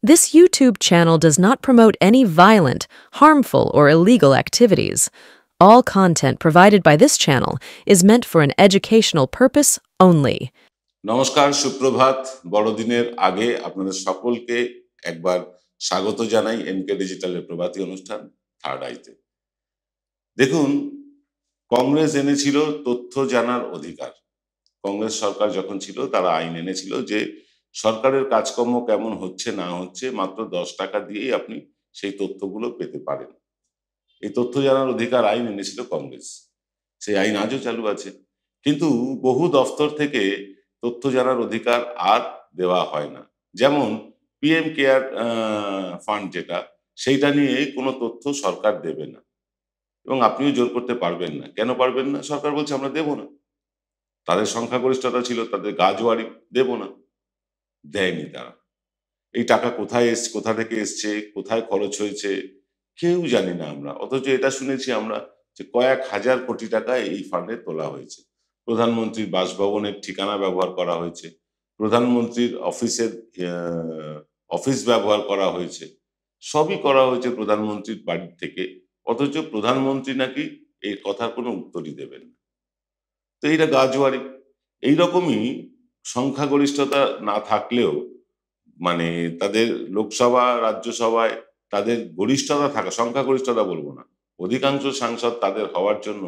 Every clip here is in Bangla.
This YouTube channel does not promote any violent, harmful, or illegal activities. All content provided by this channel is meant for an educational purpose only. নমস্কার, সুপ্রভাত। বড়দিনের আগে আপনাদের সকলকে একবার স্বাগত জানাই এমকে ডিজিটালের প্রভাতী অনুষ্ঠান থার্ড আইতে। দেখুন, কংগ্রেস এনেছিল তথ্য জানার অধিকার। কংগ্রেস সরকার যখন ছিল তারা আইন এনেছিল যে সরকারের কাজকর্ম কেমন হচ্ছে না হচ্ছে মাত্র 10 টাকা দিয়েই আপনি সেই তথ্যগুলো পেতে পারেন। এই তথ্য জানার অধিকার আইন এনেছিল কংগ্রেস। সেই আইন আজও চালু আছে। কিন্তু বহু দফতর থেকে তথ্য জানার অধিকার আর দেওয়া হয় না। যেমন পিএম কেয়ার ফান্ড যেটা, সেইটা নিয়ে কোনো তথ্য সরকার দেবে না এবং আপনিও জোর করতে পারবেন না। কেন পারবেন না? সরকার বলছে আমরা দেব না। তাদের সংখ্যাগরিষ্ঠতা ছিল, তাদের গাজোয়ারি, দেব না। দেয়নি তারা। এই টাকা কোথায় কোথা থেকে এসছে, কোথায় খরচ হয়েছে কেউ জানি না আমরা। অথচ এটা শুনেছি আমরা যে কয়েক হাজার কোটি টাকা এই ফান্ডে তোলা হয়েছে। প্রধানমন্ত্রীর বাসভবনের ঠিকানা ব্যবহার করা হয়েছে। প্রধানমন্ত্রীর অফিসের অফিস ব্যবহার করা হয়েছে। সবই করা হয়েছে প্রধানমন্ত্রীর বাড়ি থেকে। অথচ প্রধানমন্ত্রী নাকি এই কথার কোনো উত্তরই দেবেন না। তো এইটা গাজোয়ারি। এইরকমই সংখ্যাগরিষ্ঠতা না থাকলেও মানে তাদের লোকসভা, রাজ্যসভায় তাদের গরিষ্ঠতা থাকা, সংখ্যাগরিষ্ঠতা বলবো না, অধিকাংশ সাংসদ তাদের হওয়ার জন্য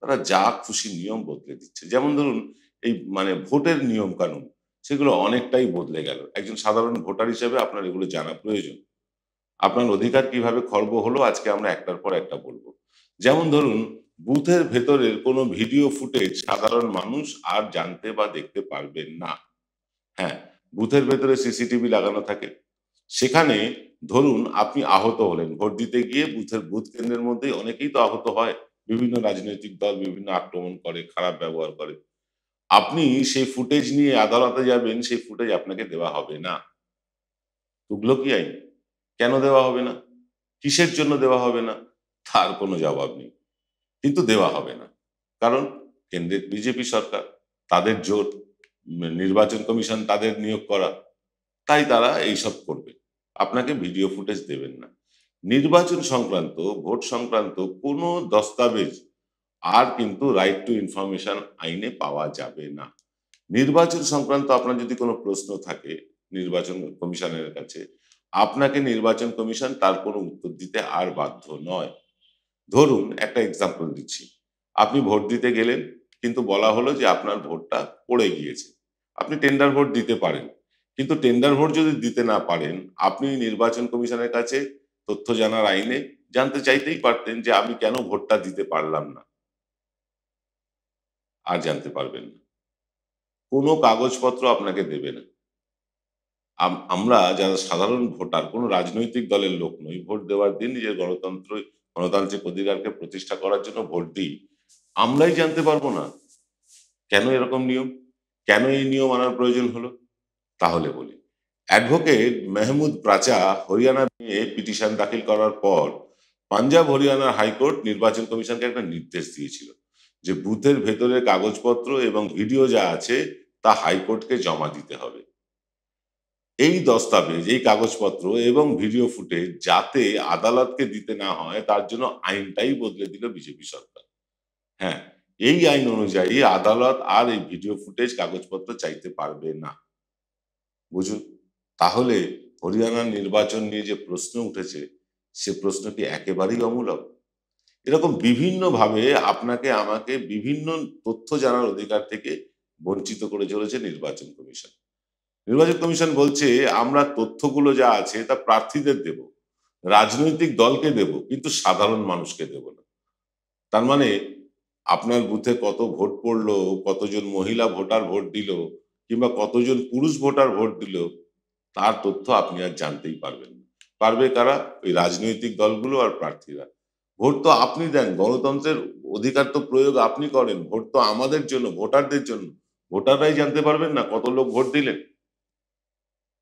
তারা যা খুশি নিয়ম বদলে দিচ্ছে। যেমন ধরুন এই ভোটের নিয়ম কানুন, সেগুলো অনেকটাই বদলে গেল। একজন সাধারণ ভোটার হিসেবে আপনার এগুলো জানা প্রয়োজন। আপনার অধিকার কিভাবে খর্ব হলো আজকে আমরা একটার পর একটা বলবো। যেমন ধরুন, বুথের ভেতরের কোনো ভিডিও ফুটেজ সাধারণ মানুষ আর জানতে বা দেখতে পারবেন না। হ্যাঁ, বুথের ভেতরে সিসিটিভি লাগানো থাকে। সেখানে ধরুন আপনি আহত হলেন, ভোট দিতে গিয়ে বুথ কেন্দ্রের মধ্যেই অনেকেই তো আহত হয়। বিভিন্ন রাজনৈতিক দল বিভিন্ন আক্রমণ করে, খারাপ ব্যবহার করে। আপনি সেই ফুটেজ নিয়ে আদালতে যাবেন, সেই ফুটেজ আপনাকে দেওয়া হবে না। তুগলকি আইন। কেন দেওয়া হবে না? কিসের জন্য দেওয়া হবে না? তার কোনো জবাব নেই। কিন্তু দেওয়া হবে না। কারণ কেন্দ্রের বিজেপি সরকার, তাদের জোট, নির্বাচন কমিশন তাদের নিয়োগ করা। তাই তারা এইসব করবে। আপনাকে ভিডিও ফুটেজ দেবেন না। নির্বাচন সংক্রান্ত, ভোট সংক্রান্ত কোনো দস্তাবেজ আর কিন্তু রাইট টু ইনফরমেশন আইনে পাওয়া যাবে না। নির্বাচন সংক্রান্ত আপনার যদি কোনো প্রশ্ন থাকে নির্বাচন কমিশনের কাছে, আপনাকে নির্বাচন কমিশন তার কোনো উত্তর দিতে আর বাধ্য নয়। ধরুন একটা এক্সাম্পল দিচ্ছি। আপনি ভোট দিতে গেলেন, কিন্তু বলা হলো যে আপনার ভোটটা পড়ে গিয়েছে। আপনি টেন্ডার ভোট দিতে পারেন। কিন্তু টেন্ডার ভোট যদি দিতে না পারেন, আপনি নির্বাচন কমিশনের কাছে তথ্য জানার আইনে জানতে চাইতেই পারতেন যে আমি কেন ভোটটা দিতে পারলাম না। আর জানতে পারবেন না। কোনো কাগজপত্র আপনাকে দেবে না। আমরা যারা সাধারণ ভোটার, কোনো রাজনৈতিক দলের লোক নই, ভোট দেওয়ার দিন নিজের গণতান্ত্রিক অধিকারকে প্রতিষ্ঠা করার জন্য ভোট দিই। আমরাই জানতে পারবো না কেন এরকম নিয়ম? কেন এই নিয়ম আনার প্রয়োজন হলো? তাহলে বলি। অ্যাডভোকেট মেহমুদ প্রাচা হরিয়ানা নিয়ে পিটিশন দাখিল করার পর পাঞ্জাব হরিয়ানার হাইকোর্ট নির্বাচন কমিশনকে একটা নির্দেশ দিয়েছিল যে বুথের ভেতরের কাগজপত্র এবং ভিডিও যা আছে তা হাইকোর্টকে জমা দিতে হবে। এই দস্তাবেজ, এই কাগজপত্র এবং ভিডিও ফুটেজ যাতে আদালতকে দিতে না হয় তার জন্য আইনটাই বদলে দিল বিজেপি সরকার। হ্যাঁ, এই আইন অনুযায়ী আদালত আর এই ভিডিও ফুটেজ কাগজপত্র চাইতে পারবে না। বুঝুন, তাহলে হরিয়ানার নির্বাচন নিয়ে যে প্রশ্ন উঠেছে সে প্রশ্ন কি একেবারেই অমূলক? এরকম বিভিন্নভাবে আপনাকে আমাকে বিভিন্ন তথ্য জানার অধিকার থেকে বঞ্চিত করে চলেছে নির্বাচন কমিশন। নির্বাচন কমিশন বলছে আমরা তথ্যগুলো যা আছে তা প্রার্থীদের দেব, রাজনৈতিক দলকে দেব, কিন্তু সাধারণ মানুষকে দেব না। তার মানে আপনার বুথে কত ভোট পড়লো, কতজন মহিলা ভোটার ভোট দিল, কিংবা কতজন পুরুষ ভোটার ভোট দিল, তার তথ্য আপনি আর জানতেই পারবেন না। পারবে কারা? ওই রাজনৈতিক দলগুলো আর প্রার্থীরা। ভোট তো আপনি দেন, গণতন্ত্রের অধিকার তো প্রয়োগ আপনি করেন। ভোট তো আমাদের জন্য, ভোটারদের জন্য। ভোটাররাই জানতে পারবেন না কত লোক ভোট দিলেন।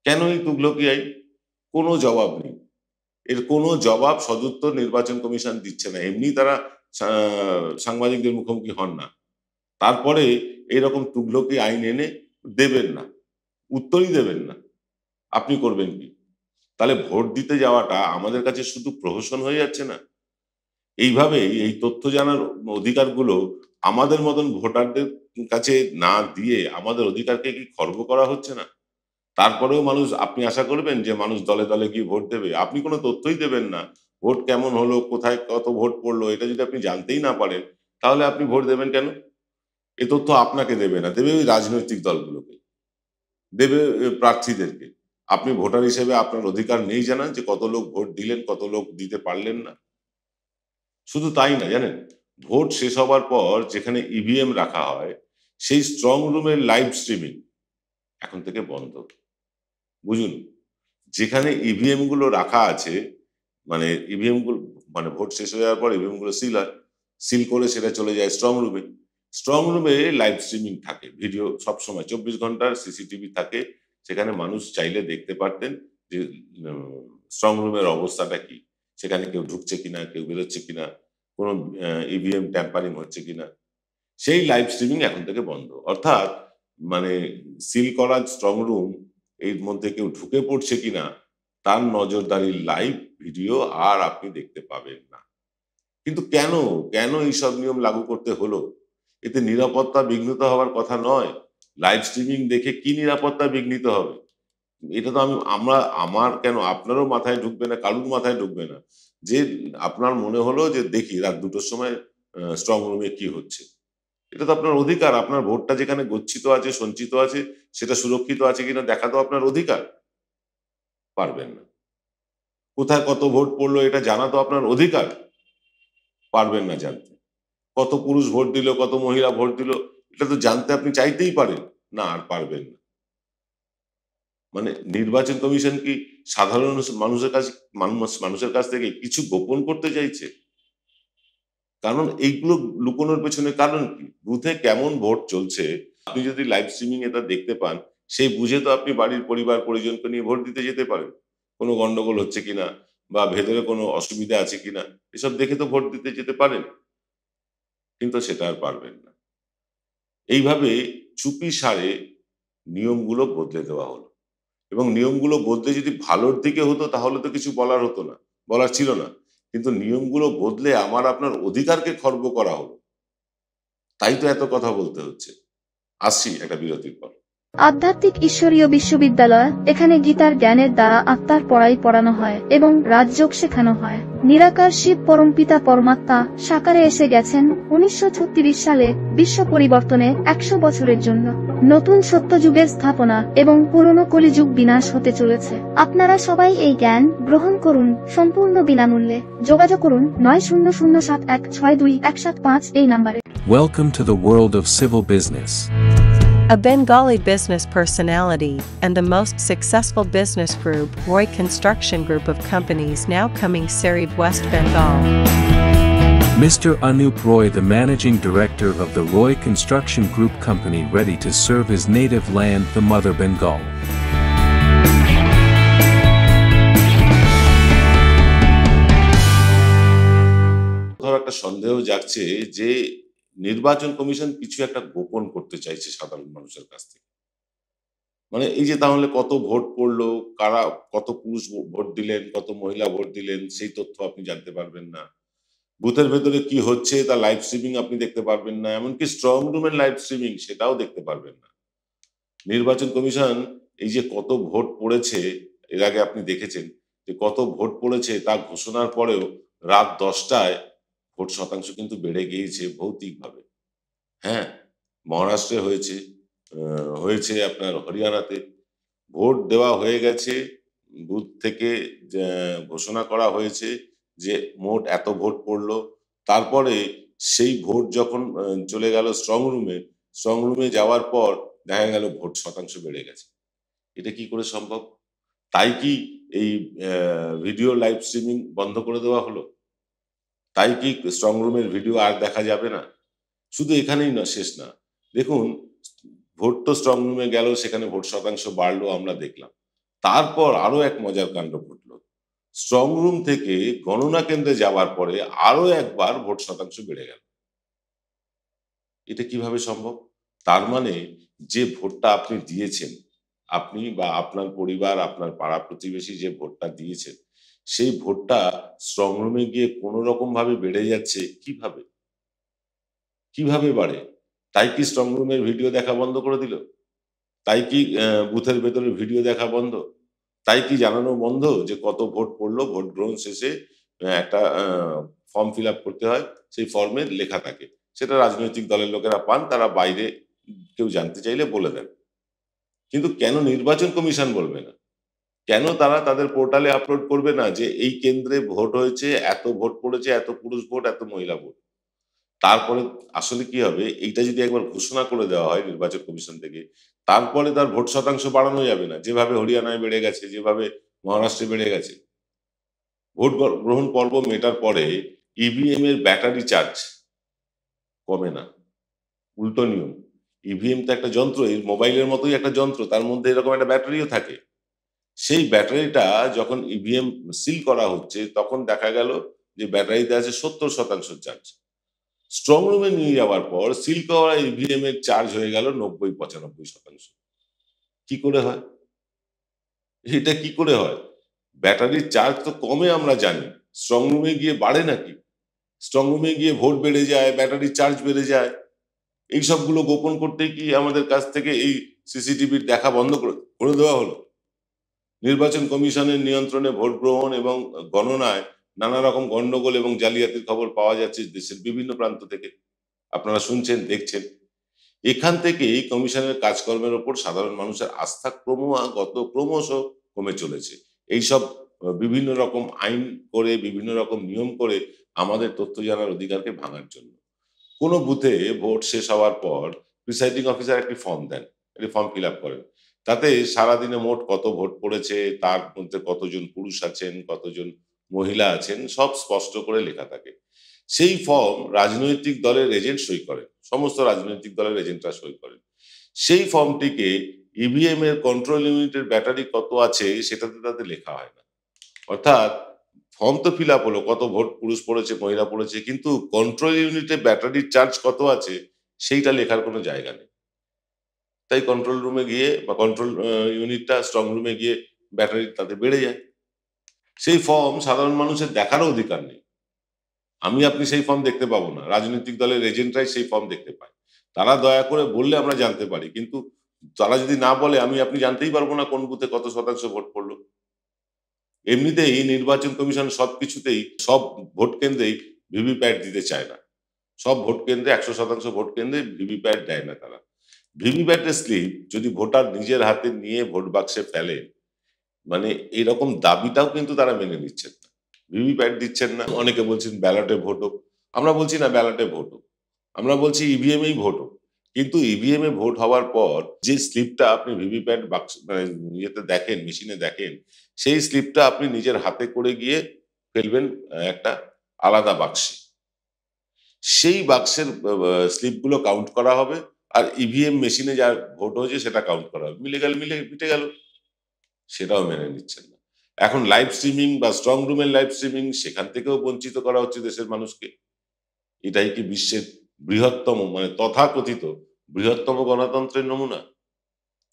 কেন এই তুগলকি আইন? কোনো জবাব নেই। এর কোনো জবাব সদুত্তর নির্বাচন কমিশন দিচ্ছে না। এমনি তারা সাংবাদিকদের মুখোমুখি হন না। তারপরে এরকম তুগলকি আইন এনে দেবেন না। উত্তরই দেবেন না। আপনি করবেন কি? তাহলে ভোট দিতে যাওয়াটা আমাদের কাছে শুধু প্রহসন হয়ে যাচ্ছে না? এইভাবে এই তথ্য জানার অধিকারগুলো আমাদের মতন ভোটারদের কাছে না দিয়ে আমাদের অধিকারকে কি খর্ব করা হচ্ছে না? তারপরেও মানুষ, আপনি আশা করবেন যে মানুষ দলে দলে গিয়ে ভোট দেবে? আপনি কোনো তথ্যই দেবেন না। ভোট কেমন হলো, কোথায় কত ভোট পড়লো, এটা যদি আপনি জানতেই না পারেন, তাহলে আপনি ভোট দেবেন কেন? এ তথ্য আপনাকে দেবে না, দেবে ওই রাজনৈতিক দলগুলোকে, দেবে প্রার্থীদেরকে। আপনি ভোটার হিসেবে আপনার অধিকার নেই জানান যে কত লোক ভোট দিলেন, কত লোক দিতে পারলেন না। শুধু তাই না, জানেন, ভোট শেষ হবার পর যেখানে ইভিএম রাখা হয়, সেই স্ট্রং রুমের লাইভ স্ট্রিমিং এখন থেকে বন্ধ। বুঝুন, যেখানে ইভিএম গুলো রাখা আছে, মানে ইভিএম গুলো, মানে ভোট শেষ হয়ে যাওয়ার পর ইভিএম গুলো সিল হয়, সিল করে সেটা চলে যায় স্ট্রং রুমে। স্ট্রং রুমে লাইভ স্ট্রিমিং থাকে, ভিডিও সবসময় 24 ঘন্টার সিসিটিভি থাকে, সেখানে মানুষ চাইলে দেখতে পারতেন যে স্ট্রং রুমের অবস্থাটা কি, সেখানে কেউ ঢুকছে কিনা, কেউ বেরোচ্ছে কিনা, কোনো ইভিএম ট্যাম্পারিং হচ্ছে কিনা। সেই লাইভ স্ট্রিমিং এখন থেকে বন্ধ, অর্থাৎ মানে সিল করা স্ট্রং রুম এর মধ্যে কেউ ঢুকে পড়ছে কিনা তার নজরদারি লাইভ ভিডিও আর আপনি দেখতে পাবেন না। কিন্তু কেন, কেন এইসব নিয়ম লাগু করতে হলো? এতে নিরাপত্তা বিঘ্নিত হওয়ার কথা নয়। লাইভ স্ট্রিমিং দেখে কি নিরাপত্তা বিঘ্নিত হবে? এটা তো আমার কেন, আপনারও মাথায় ঢুকবে না, কারুর মাথায় ঢুকবে না যে আপনার মনে হলো যে দেখি রাত 2টোর সময় স্ট্রং রুমে কি হচ্ছে। এটা তো আপনার অধিকার। আপনার ভোটটা যেখানে গচ্ছিত আছে, সঞ্চিত আছে, সেটা সুরক্ষিত আছে কিনা দেখা তো আপনার অধিকার। পারবেন না। কোথায় কত ভোট পড়লো এটা জানা তো আপনার অধিকার। পারবেন না জানতে। কত পুরুষ ভোট দিল, কত মহিলা ভোট দিল, এটা তো জানতে আপনি চাইতেই পারেন। না, আর পারবেন না। মানে নির্বাচন কমিশন কি সাধারণ মানুষের কাছ থেকে কিছু গোপন করতে চাইছে? কারণ এইগুলো লুকোনোর পেছনে কারণ কি? বুথে কেমন ভোট চলছে আপনি যদি লাইভ স্ট্রিমিং এটা দেখতে পান, সেই বুঝে তো আপনি বাড়ির পরিবার পরিজনকে নিয়ে ভোট দিতে যেতে পারেন। কোনো গন্ডগোল হচ্ছে কিনা বা ভেতরে কোনো অসুবিধা আছে কিনা, এসব দেখে তো ভোট দিতে যেতে পারেন। কিন্তু সেটা আর পারবেন না। এইভাবে চুপি সারে নিয়মগুলো বদলে দেওয়া হলো। এবং নিয়মগুলো বদলে যদি ভালোর দিকে হতো তাহলে তো কিছু বলার হতো না, বলার ছিল না। কিন্তু নিয়মগুলো বদলে আমার আপনার অধিকারকে খর্ব করা হলো। তাই তো এত কথা বলতে হচ্ছে। আসছি একটা বিরতির পর। আধ্যাত্মিক ঈশ্বরীয় বিশ্ববিদ্যালয়, এখানে গীতার জ্ঞানের দ্বারা আত্মার পড়াই পড়ানো হয় এবং রাজযোগ শেখানো হয়। নিরাকার শিব পরমপিতা পরমাত্মা সাকারে এসে গেছেন 1936 সালে বিশ্ব পরিবর্তনে 100 বছরের জন্য। নতুন সত্যযুগের স্থাপনা এবং পুরনো কলিযুগ বিনাশ হতে চলেছে। আপনারা সবাই এই জ্ঞান গ্রহণ করুন সম্পূর্ণ বিনামূল্যে। যোগাযোগ করুন 9007162175 এই নম্বরে। Welcome to the world of civil business. A Bengali business personality and the most successful business group, Roy Construction Group of companies, now coming Sarib, West Bengal. Mr. Anup Roy, the managing director of the Roy Construction Group company, ready to serve his native land, the mother Bengal. কোথাও একটা সন্দেহ জাগছে যে নির্বাচন কমিশন কিছু একটা গোপন করতে চাইছে সাধারণ মানুষের কাছ থেকে। মানে এই যে তাহলে কত ভোট পড়লো, কারা কত পুরুষ ভোট দিলেন, কত মহিলা ভোট দিলেন, সেই তথ্য আপনি জানতে পারবেন না। বুথের ভেতরে কি হচ্ছে তা লাইভ স্ট্রিমিং আপনি দেখতে পারবেন না। এমনকি স্ট্রং রুমের লাইভ স্ট্রিমিং সেটাও দেখতে পারবেন না। নির্বাচন কমিশন এই যে কত ভোট পড়েছে, এর আগে আপনি দেখেছেন যে কত ভোট পড়েছে তা ঘোষণার পরেও রাত 10টায় ভোট শতাংশ কিন্তু বেড়ে গিয়েছে ভৌতিকভাবে। হ্যাঁ, মহারাষ্ট্রে হয়েছে, হয়েছে আপনার হরিয়ানাতে। ভোট দেওয়া হয়ে গেছে, বুথ থেকে ঘোষণা করা হয়েছে যে মোট এত ভোট পড়লো। তারপরে সেই ভোট যখন চলে গেল স্ট্রং রুমে, স্ট্রং রুমে যাওয়ার পর দেখা গেল ভোট শতাংশ বেড়ে গেছে। এটা কি করে সম্ভব? তাই কি এই ভিডিও লাইভ স্ট্রিমিং বন্ধ করে দেওয়া হলো? তাই কি স্ট্রং রুমের ভিডিও আর দেখা যাবে না? শুধু এখানেই না, শেষ না। দেখুন, ভোট তো স্ট্রং রুমে গেল, সেখানে ভোট শতাংশ বাড়লো আমরা দেখলাম। তারপর আরো এক মজার কাণ্ড ঘটলো। স্ট্রং রুম থেকে গণনা কেন্দ্রে যাওয়ার পরে আরো একবার ভোট শতাংশ বেড়ে গেল। এটা কিভাবে সম্ভব? তার মানে যে ভোটটা আপনি দিয়েছেন, আপনি বা আপনার পরিবার, আপনার পাড়া প্রতিবেশী যে ভোটটা দিয়েছেন, সেই ভোটটা স্ট্রং রুমে গিয়ে কোনো রকম ভাবে বেড়ে যাচ্ছে কিভাবে? কিভাবে বাড়ে? তাই কি স্ট্রং রুমের ভিডিও দেখা বন্ধ করে দিল? তাই কি বুথের ভেতরে ভিডিও দেখা বন্ধ? তাই কি জানানো বন্ধ যে কত ভোট পড়লো? ভোট গ্রহণ শেষে একটা ফর্ম ফিল আপ করতে হয়। সেই ফর্মে লেখা থাকে। সেটা রাজনৈতিক দলের লোকেরা পান, তারা বাইরে কেউ জানতে চাইলে বলে দেন। কিন্তু কেন নির্বাচন কমিশন বলবে না? কেন তারা তাদের পোর্টালে আপলোড করবে না যে এই কেন্দ্রে ভোট হয়েছে, এত ভোট পড়েছে, এত পুরুষ ভোট, এত মহিলা ভোট? তারপরে আসলে কি হবে, এইটা যদি একবার ঘোষণা করে দেওয়া হয় নির্বাচন কমিশন থেকে, তারপরে তার ভোট শতাংশ বাড়ানো যাবে না। যেভাবে হরিয়ানায় বেড়ে গেছে, যেভাবে মহারাষ্ট্রে বেড়ে গেছে। ভোট গ্রহণ পর্ব মেটার পরে ইভিএম এর ব্যাটারি চার্জ কমে না, উল্টো নিয়ম। ইভিএম তো একটা যন্ত্র, এই মোবাইলের মতোই একটা যন্ত্র, তার মধ্যে এরকম একটা ব্যাটারিও থাকে। সেই ব্যাটারিটা যখন ইভিএম সিল করা হচ্ছে, তখন দেখা গেল যে ব্যাটারিতে আছে 70% চার্জ। স্ট্রং রুমে নিয়ে যাওয়ার পর সিল করা ইভিএম এর চার্জ হয়ে গেল 90-95%। কি করে হয়? এটা কি করে হয়? ব্যাটারির চার্জ তো কমে আমরা জানি, স্ট্রং রুমে গিয়ে বাড়ে নাকি? স্ট্রং রুমে গিয়ে ভোট বেড়ে যায়, ব্যাটারির চার্জ বেড়ে যায়। এই সবগুলো গোপন করতেই কি আমাদের কাছ থেকে এই সিসিটিভির দেখা বন্ধ করে দেওয়া হলো? নির্বাচন কমিশনের নিয়ন্ত্রণে ভোট গ্রহণ এবং গণনায় নানা রকম গন্ডগোল এবং জালিয়াতির খবর পাওয়া যাচ্ছে দেশের বিভিন্ন প্রান্ত থেকে। আপনারা শুনছেন, দেখছেন। এখান থেকেই কমিশনের কাজকর্মের উপর সাধারণ মানুষের আস্থা ক্রমশ কমে চলেছে। এইসব বিভিন্ন রকম আইন করে, বিভিন্ন রকম নিয়ম করে আমাদের তথ্য জানার অধিকারকে ভাঙার জন্য। কোনো বুথে ভোট শেষ হওয়ার পর প্রিসাইডিং অফিসার একটি ফর্ম দেন, একটি ফর্ম ফিল আপ করেন। তাতে সারাদিনে মোট কত ভোট পড়েছে, তার মধ্যে কতজন পুরুষ আছেন, কতজন মহিলা আছেন, সব স্পষ্ট করে লেখা থাকে। সেই ফর্ম রাজনৈতিক দলের এজেন্ট সই করেন, সমস্ত রাজনৈতিক দলের এজেন্টরা সই করেন। সেই ফর্মটিকে ইভিএম এর কন্ট্রোল ইউনিটের ব্যাটারি কত আছে সেটাতে তাদের লেখা হয় না। অর্থাৎ ফর্ম তো ফিল আপ হলো, কত ভোট পুরুষ পড়েছে, মহিলা পড়েছে, কিন্তু কন্ট্রোল ইউনিটে ব্যাটারির চার্জ কত আছে সেইটা লেখার কোনো জায়গা নেই। তাই কন্ট্রোল রুমে গিয়ে বা কন্ট্রোল ইউনিটটা স্ট্রং রুমে গিয়ে ব্যাটারি তাদের বেড়ে যায়। সেই ফর্ম সাধারণ মানুষের দেখারও অধিকার নেই। আমি আপনি সেই ফর্ম দেখতে পাবো না, রাজনৈতিক দলের এজেন্টরাই সেই ফর্ম দেখতে পায়। তারা দয়া করে বললে আমরা জানতে পারি, কিন্তু তারা যদি না বলে আমি আপনি জানতেই পারবো না কোন বুথে কত শতাংশ ভোট পড়লো। এমনিতেই নির্বাচন কমিশন সবকিছুতেই সব ভোট কেন্দ্রেই ভিভিপ্যাট দিতে চায় না। সব ভোট কেন্দ্রে 100% ভোট কেন্দ্রে ভিভিপ্যাট দেয় না তারা। ভিভিপ্যাটের স্লিপ যদি ভোটার নিজের হাতে নিয়ে ভোট বাক্সে ফেলে, মানে এরকম দাবিটাও কিন্তু তারা মেনে নিচ্ছেন না। ভিভিপ্যাট দিচ্ছেন না, অনেকে বলছেন ব্যালটে ভোট হোক। আমরা বলছি না ব্যালটে ভোট হোক, আমরা বলছি ইভিএম এই ভোট হোক। কিন্তু ইভিএম এ ভোট হওয়ার পর যে স্লিপটা আপনি ভিভিপ্যাট বাক্স মানে ইয়েতে দেখেন, মেশিনে দেখেন, সেই স্লিপটা আপনি নিজের হাতে করে গিয়ে ফেলবেন একটা আলাদা বাক্সে। সেই বাক্সের স্লিপগুলো কাউন্ট করা হবে, আর ইভিএম মেশিনে যা ভোট হয়েছে সেটা কাউন্ট করা হবে। মিটে গেল। সেটাও মেনে নিচ্ছেন না। এখন লাইভ স্ট্রিমিং বা স্ট্রং রুমের লাইভ স্ট্রিমিং, সেখান থেকেও বঞ্চিত করা হচ্ছে দেশের মানুষকে। এটাই কি বিশ্বের বৃহত্তম, মানে তথাকথিত বৃহত্তম গণতন্ত্রের নমুনা?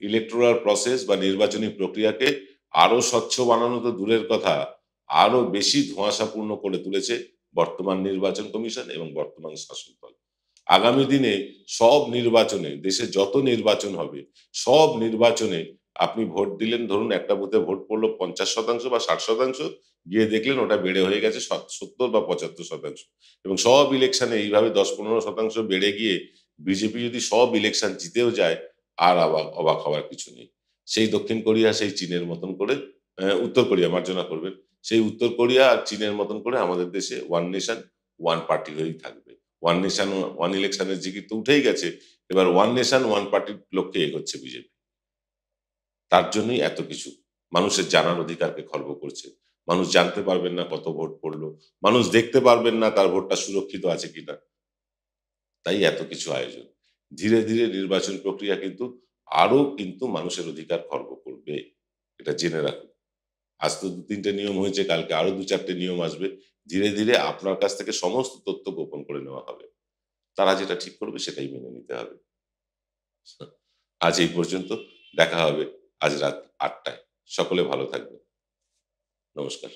ইলেকটোরাল প্রসেস বা নির্বাচনী প্রক্রিয়াকে আরো স্বচ্ছ বানানো তো দূরের কথা, আরো বেশি ধোঁয়াশাপূর্ণ করে তুলেছে বর্তমান নির্বাচন কমিশন এবং বর্তমান শাসক দল। আগামী দিনে সব নির্বাচনে, দেশে যত নির্বাচন হবে, সব নির্বাচনে আপনি ভোট দিলেন, ধরুন একটা বুথে ভোট পড়লো 50% বা 60%, গিয়ে দেখলেন ওটা বেড়ে হয়ে গেছে 70 বা 75%। এবং সব ইলেকশনে এইভাবে 10-15% বেড়ে গিয়ে বিজেপি যদি সব ইলেকশন জিতেও যায়, আর অবাক হওয়ার কিছু নেই। সেই দক্ষিণ কোরিয়া, সেই চীনের মতন করে, উত্তর কোরিয়া মার্জনা করবেন, সেই উত্তর কোরিয়া আর চীনের মতন করে আমাদের দেশে ওয়ান নেশন ওয়ান পার্টি হয়েই থাকবে। ওয়ান নেশন ওয়ান ইলেকশনের জিকির তো উঠেই গেছে, এবার ওয়ান নেশন ওয়ান পার্টির লক্ষ্যে এগোচ্ছে বিজেপি। তার জন্যই এত কিছু। মানুষের জানার অধিকারকে খর্ব করছে। মানুষ জানতে পারবেন না কত ভোট পড়লো, মানুষ দেখতে পারবেন না তার ভোটটা সুরক্ষিত আছে কিনা, তাই এত কিছু আয়োজন। ধীরে ধীরে নির্বাচন প্রক্রিয়া কিন্তু আরো মানুষের অধিকার খর্ব করবে, এটা জেনে রাখুন। আজ তো 2-3টে নিয়ম হয়েছে, কালকে আরো 2-4টে নিয়ম আসবে। ধীরে ধীরে আপনার কাছ থেকে সমস্ত তথ্য গোপন করে নেওয়া হবে। তারা যেটা ঠিক করবে সেটাই মেনে নিতে হবে। আজ এই পর্যন্ত, দেখা হবে আজ রাত 8টায়। সকলে ভালো থাকবেন। নমস্কার।